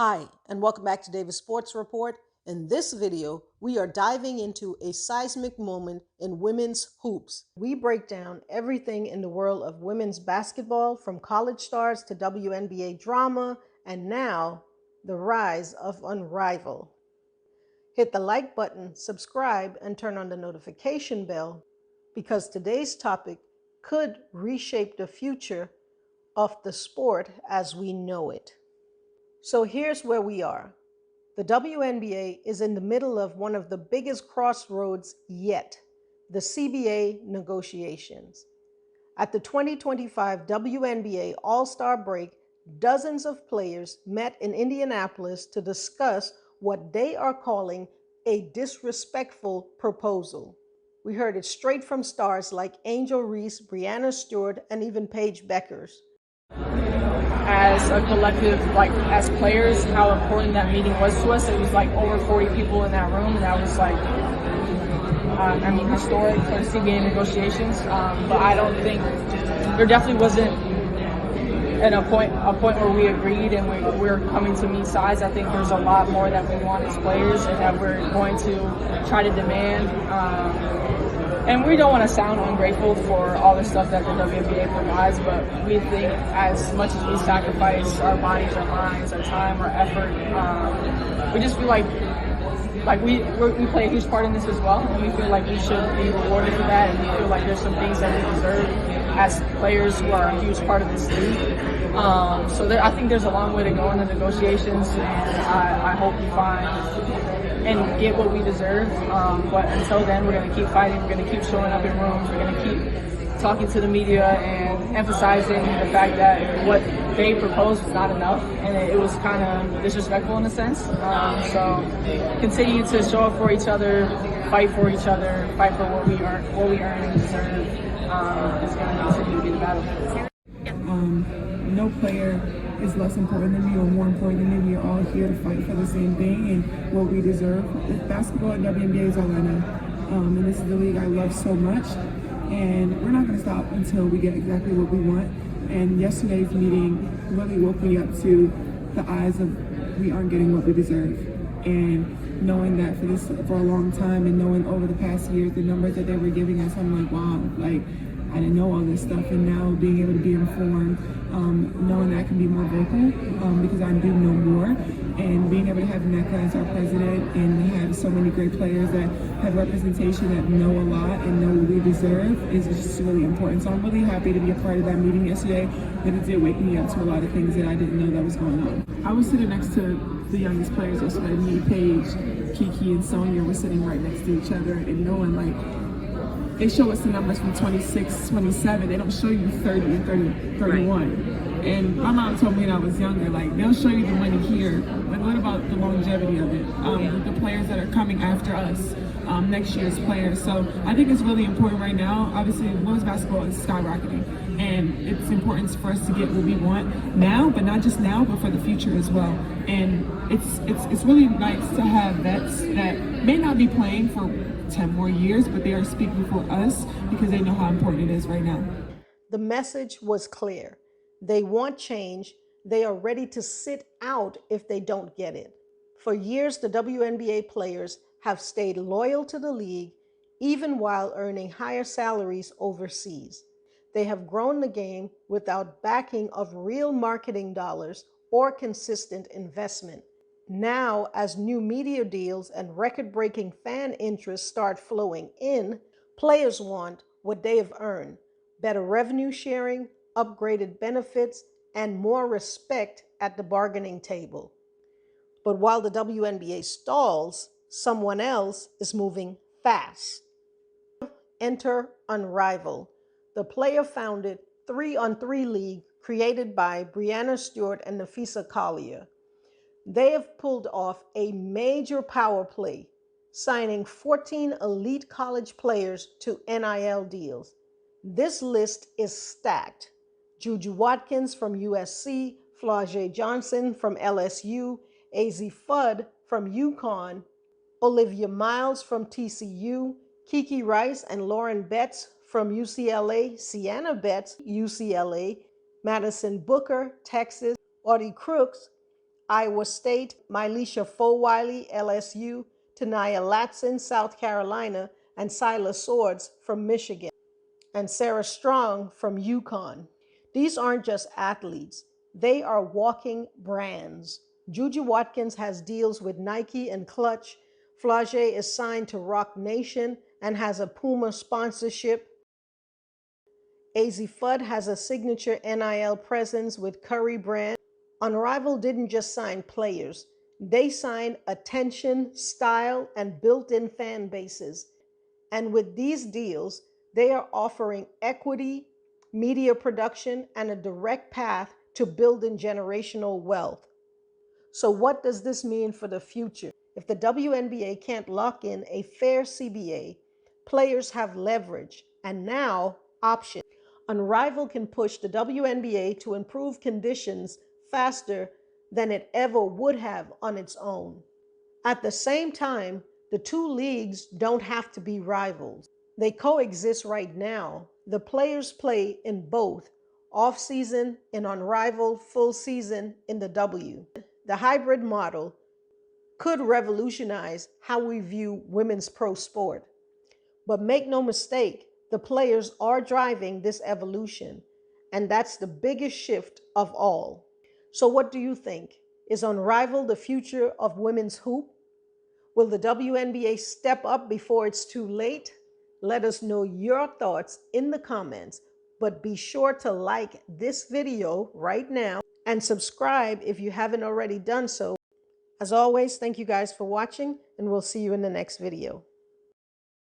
Hi, and welcome back to Davis Sports Report. In this video, we are diving into a seismic moment in women's hoops. We break down everything in the world of women's basketball, from college stars to WNBA drama, and now the rise of Unrivaled. Hit the like button, subscribe, and turn on the notification bell, because today's topic could reshape the future of the sport as we know it. So here's where we are. The WNBA is in the middle of one of the biggest crossroads yet, the CBA negotiations. At the 2025 WNBA All-Star break, dozens of players met in Indianapolis to discuss what they are calling a disrespectful proposal. We heard it straight from stars like Angel Reese, Breanna, Stewart, and even Paige Beckers. As a collective, as players, how important that meeting was to us. It was over 40 people in that room, and that was historic for CBA negotiations. But I don't think there definitely wasn't a point where we agreed and we're coming to meet sides. I think there's a lot more that we want as players and that we're going to try to demand. And we don't want to sound ungrateful for all the stuff that the WNBA provides, but we think as much as we sacrifice our bodies, our minds, our time, our effort, we just feel like we play a huge part in this as well, and we feel like we should be rewarded for that, and we feel like there's some things that we deserve as players who are a huge part of this league. I think there's a long way to go in the negotiations, and I hope we find and get what we deserve. But until then, we're going to keep fighting. We're going to keep showing up in rooms. We're going to keep talking to the media and emphasizing the fact that what they proposed was not enough, and it was kind of disrespectful in a sense. So continue to show up for each other, fight for each other, fight for what we earn and deserve. It's going to continue to be the battle. No player is less important than me or more important than me. We are all here to fight for the same thing and what we deserve. Basketball and WNBA is all I know. And this is the league I love so much. And we're not going to stop until we get exactly what we want. And yesterday's meeting really woke me up to the eyes of we aren't getting what we deserve. And knowing that for a long time, and knowing over the past years the numbers that they were giving us, I'm like, wow, I didn't know all this stuff, and now being able to be informed, knowing that I can be more vocal because I do know more, and being able to have Nneka as our president, and we have so many great players that have representation that know a lot and know what we deserve is just really important. So I'm really happy to be a part of that meeting yesterday, and it did wake me up to a lot of things that I didn't know that was going on. I was sitting next to the youngest players yesterday. Me, Paige, Kiki, and Sonia were sitting right next to each other, and knowing they show us the numbers from 26, 27. They don't show you 30 and 31. Right. And my mom told me when I was younger, they'll show you the money here, but what about the longevity of it? The players that are coming after us, next year's players. So I think it's really important right now. Obviously, women's basketball is skyrocketing, and it's important for us to get what we want now, but not just now, but for the future as well. And it's really nice to have vets that may not be playing for 10 more years, but they are speaking for us because they know how important it is right now. The message was clear. They want change. They are ready to sit out if they don't get it. For years, the WNBA players have stayed loyal to the league, even while earning higher salaries overseas. They have grown the game without backing of real marketing dollars or consistent investment. Now, as new media deals and record-breaking fan interest start flowing in, players want what they have earned: better revenue sharing, upgraded benefits, and more respect at the bargaining table. But while the WNBA stalls, someone else is moving fast. Enter Unrivaled, the player-founded 3-on-3 league created by Breanna, Stewart, and Napheesa Collier. They have pulled off a major power play, signing 14 elite college players to NIL deals. This list is stacked. JuJu Watkins from USC, Flau'Jae Johnson from LSU, Azzi Fudd from UConn, Olivia Miles from TCU, Kiki Rice and Lauren Betts from UCLA, Sienna Betts, UCLA, Madison Booker, Texas, Audie Crooks, Iowa State, Mylisha Fulwiley, LSU, Tanaya Latson, South Carolina, and Silas Swords from Michigan, and Sarah Strong from UConn. These aren't just athletes. They are walking brands. JuJu Watkins has deals with Nike and Clutch. Flau'Jae is signed to Rock Nation and has a Puma sponsorship. Azzi Fudd has a signature NIL presence with Curry Brand. Unrivaled didn't just sign players. They signed attention, style, and built-in fan bases. And with these deals, they are offering equity, media production, and a direct path to building generational wealth. So what does this mean for the future? If the WNBA can't lock in a fair CBA, players have leverage and now options. Unrivaled can push the WNBA to improve conditions faster than it ever would have on its own. At the same time, the two leagues don't have to be rivals. They coexist right now. The players play in both, off-season in Unrivaled, full season in the W. The hybrid model could revolutionize how we view women's pro sport. But make no mistake, the players are driving this evolution, and that's the biggest shift of all. So what do you think? Is Unrivaled the future of women's hoop? Will the WNBA step up before it's too late? Let us know your thoughts in the comments, but be sure to like this video right now and subscribe if you haven't already done so. As always, thank you guys for watching, and we'll see you in the next video.